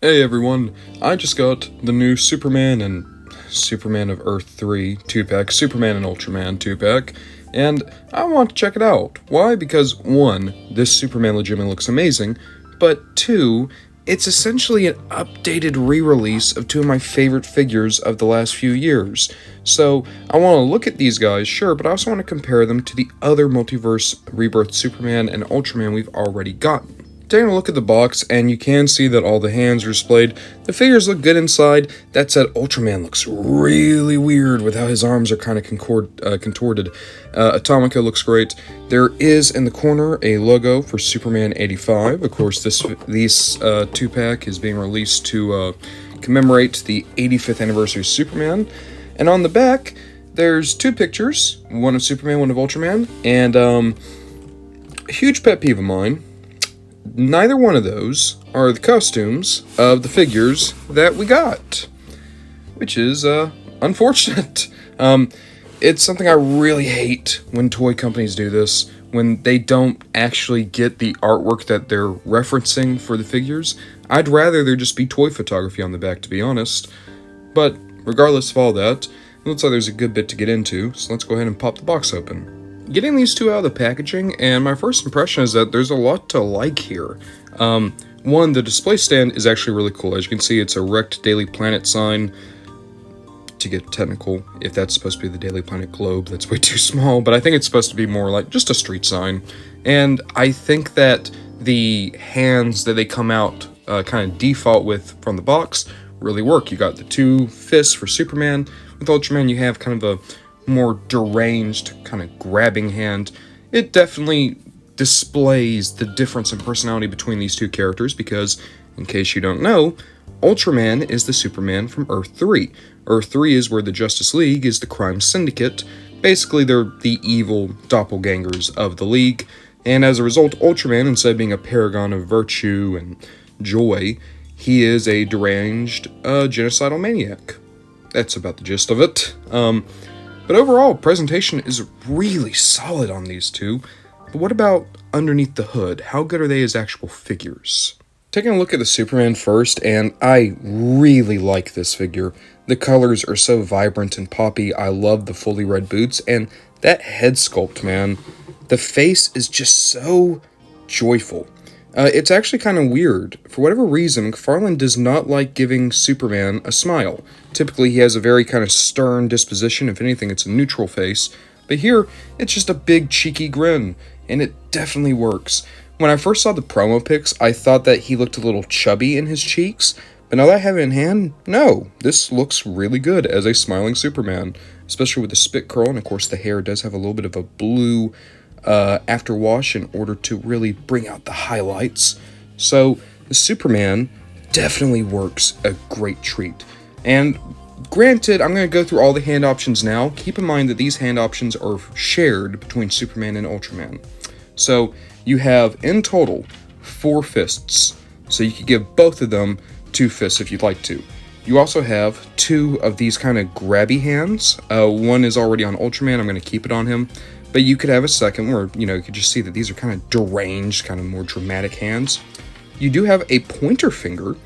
Hey everyone, I just got the new Superman and Superman of Earth-3 2-pack, Superman and Ultraman 2-pack, and I want to check it out. Why? Because 1, this Superman legitimately looks amazing, but 2, it's essentially an updated re-release of 2 of my favorite figures of the last few years. So, I want to look at these guys, sure, but I also want to compare them to the other Multiverse Rebirth Superman and Ultraman we've already gotten. Taking a look at the box, and you can see that all the hands are displayed. The figures look good inside. That said, Ultraman looks really weird with how his arms are kind of contorted. Atomica looks great. There is in the corner a logo for Superman 85. Of course, this 2-pack is being released to commemorate the 85th anniversary of Superman. And on the back, there's 2 pictures, one of Superman, one of Ultraman, and a huge pet peeve of mine. Neither one of those are the costumes of the figures that we got, which is unfortunate. It's something I really hate when toy companies do this, when they don't actually get the artwork that they're referencing for the figures. I'd rather there just be toy photography on the back, to be honest. But regardless of all that, it looks like there's a good bit to get into, so let's go ahead and pop the box open. Getting these 2 out of the packaging, and my first impression is that there's a lot to like here. 1, the display stand is actually really cool. As you can see, it's a wrecked Daily Planet sign. To get technical, if that's supposed to be the Daily Planet globe, that's way too small, but I think it's supposed to be more like just a street sign. And I think that the hands that they come out kind of default with from the box really work. You got the 2 fists for Superman. With Ultraman, you have kind of a more deranged kind of grabbing hand. It definitely displays the difference in personality between these 2 characters because, in case you don't know, Ultraman is the Superman from Earth-3. Earth-3 is where the Justice League is the crime syndicate. Basically, they're the evil doppelgangers of the League, and as a result, Ultraman, instead of being a paragon of virtue and joy, he is a deranged, genocidal maniac. That's about the gist of it. But overall, presentation is really solid on these 2. But what about underneath the hood? How good are they as actual figures? Taking a look at the Superman first, and I really like this figure. The colors are so vibrant and poppy. I love the fully red boots, and that head sculpt, man. The face is just so joyful. It's actually kind of weird. For whatever reason, McFarlane does not like giving Superman a smile. Typically, he has a very kind of stern disposition. If anything, it's a neutral face. But here, it's just a big, cheeky grin, and it definitely works. When I first saw the promo pics, I thought that he looked a little chubby in his cheeks, but now that I have it in hand, no, this looks really good as a smiling Superman, especially with the spit curl, and of course the hair does have a little bit of a blue after wash in order to really bring out the highlights. So the Superman definitely works a great treat. And granted, I'm going to go through all the hand options now. Keep in mind that these hand options are shared between Superman and Ultraman. So you have in total 4 fists, so you could give both of them 2 fists if you'd like to. You also have 2 of these kind of grabby hands. One is already on Ultraman, I'm going to keep it on him. But you could have a second where, you could just see that these are kind of deranged, kind of more dramatic hands. You do have a pointer finger,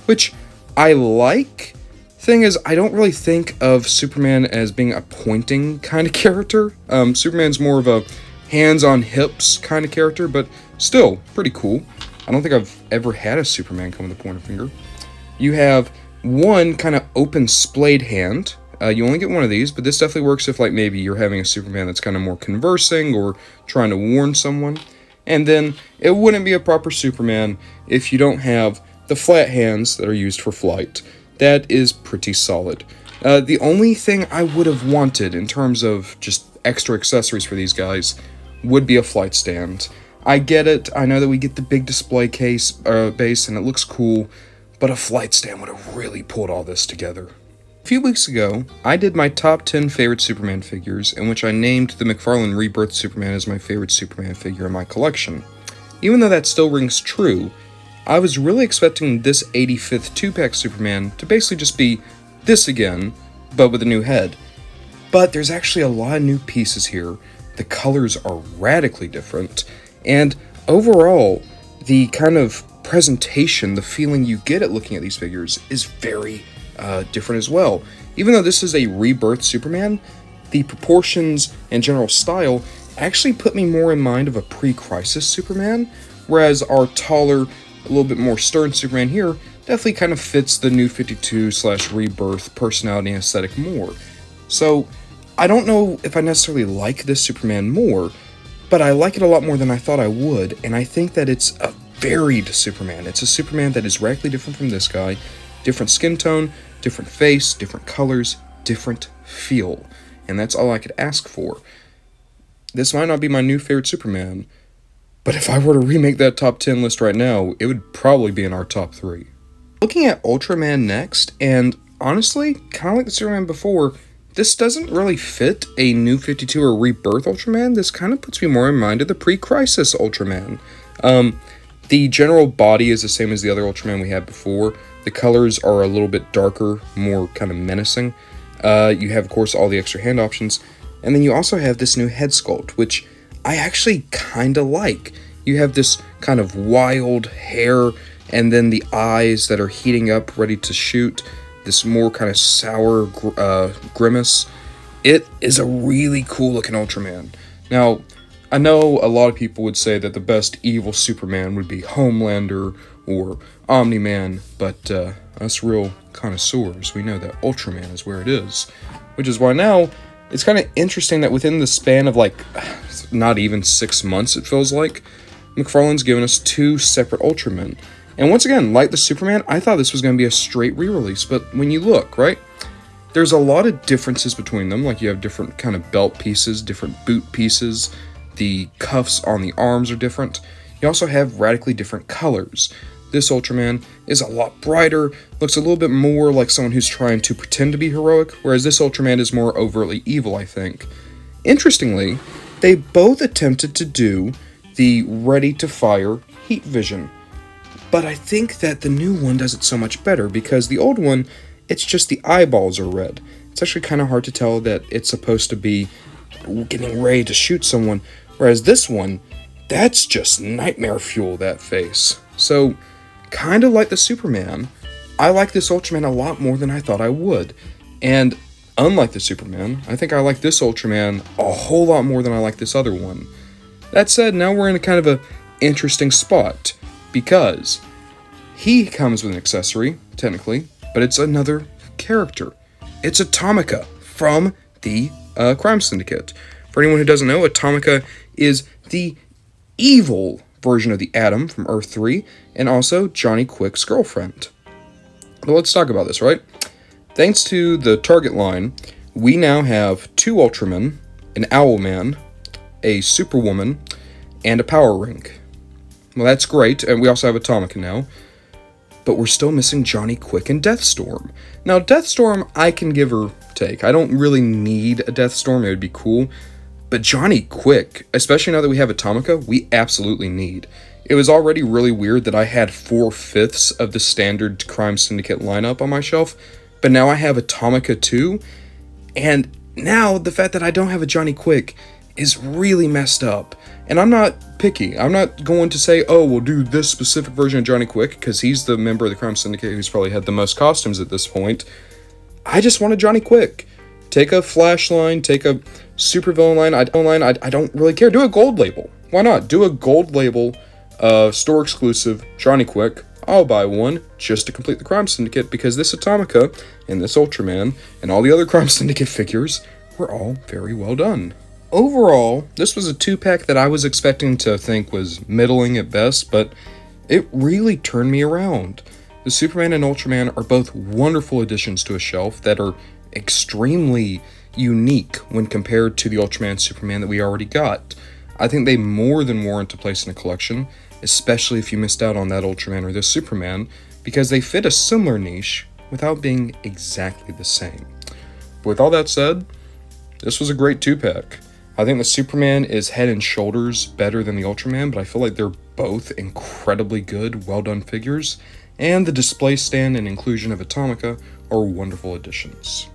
which I like. Thing is, I don't really think of Superman as being a pointing kind of character. Superman's more of a hands-on-hips kind of character, but still, pretty cool. I don't think I've ever had a Superman come with a pointer finger. You have one kind of open splayed hand. You only get one of these, but this definitely works if, like, maybe you're having a Superman that's kind of more conversing or trying to warn someone. And then, it wouldn't be a proper Superman if you don't have the flat hands that are used for flight. That is pretty solid. The only thing I would have wanted in terms of just extra accessories for these guys would be a flight stand. I get it, I know that we get the big display case base and it looks cool, but a flight stand would have really pulled all this together. A few weeks ago, I did my top 10 favorite Superman figures, in which I named the McFarlane Rebirth Superman as my favorite Superman figure in my collection. Even though that still rings true, I was really expecting this 85th 2-pack Superman to basically just be this again, but with a new head. But there's actually a lot of new pieces here. The colors are radically different, and overall, the kind of presentation, the feeling you get at looking at these figures is very different as well. Even though this is a rebirth Superman, the proportions and general style actually put me more in mind of a pre-Crisis Superman, whereas our taller, a little bit more stern Superman here definitely kind of fits the New 52/Rebirth personality and aesthetic more. So, I don't know if I necessarily like this Superman more, but I like it a lot more than I thought I would, and I think that it's a varied Superman. It's a Superman that is radically different from this guy. Different skin tone, different face, different colors, different feel. And that's all I could ask for. This might not be my new favorite Superman, but if I were to remake that top 10 list right now, it would probably be in our top 3. Looking at Ultraman next, and honestly, kind of like the Superman before, this doesn't really fit a New 52 or Rebirth Ultraman. This kind of puts me more in mind of the pre-Crisis Ultraman. The general body is the same as the other Ultraman we had before. The colors are a little bit darker, more kind of menacing. You have, of course, all the extra hand options. And then you also have this new head sculpt, which I actually kind of like. You have this kind of wild hair, and then the eyes that are heating up, ready to shoot. This more kind of sour grimace. It is a really cool looking Ultraman. Now, I know a lot of people would say that the best evil Superman would be Homelander or Omni-Man, but us real connoisseurs, we know that Ultraman is where it is. Which is why now, it's kind of interesting that within the span of like, not even 6 months it feels like, McFarlane's given us 2 separate Ultramen. And once again, like the Superman, I thought this was going to be a straight re-release, but when you look, right, there's a lot of differences between them. Like you have different kind of belt pieces, different boot pieces, the cuffs on the arms are different. You also have radically different colors. This Ultraman is a lot brighter, looks a little bit more like someone who's trying to pretend to be heroic, whereas this Ultraman is more overtly evil, I think. Interestingly, they both attempted to do the ready-to-fire heat vision, but I think that the new one does it so much better, because the old one, it's just the eyeballs are red. It's actually kind of hard to tell that it's supposed to be getting ready to shoot someone, whereas this one, that's just nightmare fuel, that face. So, kind of like the Superman, I like this Ultraman a lot more than I thought I would. And unlike the Superman, I think I like this Ultraman a whole lot more than I like this other one. That said, now we're in a kind of a interesting spot, because he comes with an accessory, technically, but it's another character. It's Atomica from the Crime Syndicate. For anyone who doesn't know, Atomica is the evil version of the Atom from Earth-3, and also Johnny Quick's girlfriend. But let's talk about this, right? Thanks to the Target line, we now have 2 Ultramen, an Owlman, a Superwoman, and a Power Ring. Well, that's great, and we also have Atomica now, but we're still missing Johnny Quick and Deathstorm. Now, Deathstorm, I can give or take. I don't really need a Deathstorm, it would be cool, but Johnny Quick, especially now that we have Atomica, we absolutely need. It was already really weird that I had 4/5 of the standard Crime Syndicate lineup on my shelf, but now I have Atomica too, and now the fact that I don't have a Johnny Quick is really messed up. And I'm not picky. I'm not going to say, oh, we'll do this specific version of Johnny Quick, because he's the member of the Crime Syndicate who's probably had the most costumes at this point. I just want a Johnny Quick. Take a Flash line, take a supervillain line. I don't really care. Do a gold label. Why not? Do a gold label, store exclusive Johnny Quick. I'll buy one just to complete the Crime Syndicate, because this Atomica and this Ultraman and all the other Crime Syndicate figures were all very well done. Overall, this was a 2-pack that I was expecting to think was middling at best, but it really turned me around. The Superman and Ultraman are both wonderful additions to a shelf that are extremely unique when compared to the Ultraman and Superman that we already got. I think they more than warrant a place in a collection, especially if you missed out on that Ultraman or this Superman, because they fit a similar niche without being exactly the same. But with all that said, this was a great 2-pack. I think the Superman is head and shoulders better than the Ultraman, but I feel like they're both incredibly good, well-done figures, and the display stand and inclusion of Atomica are wonderful additions.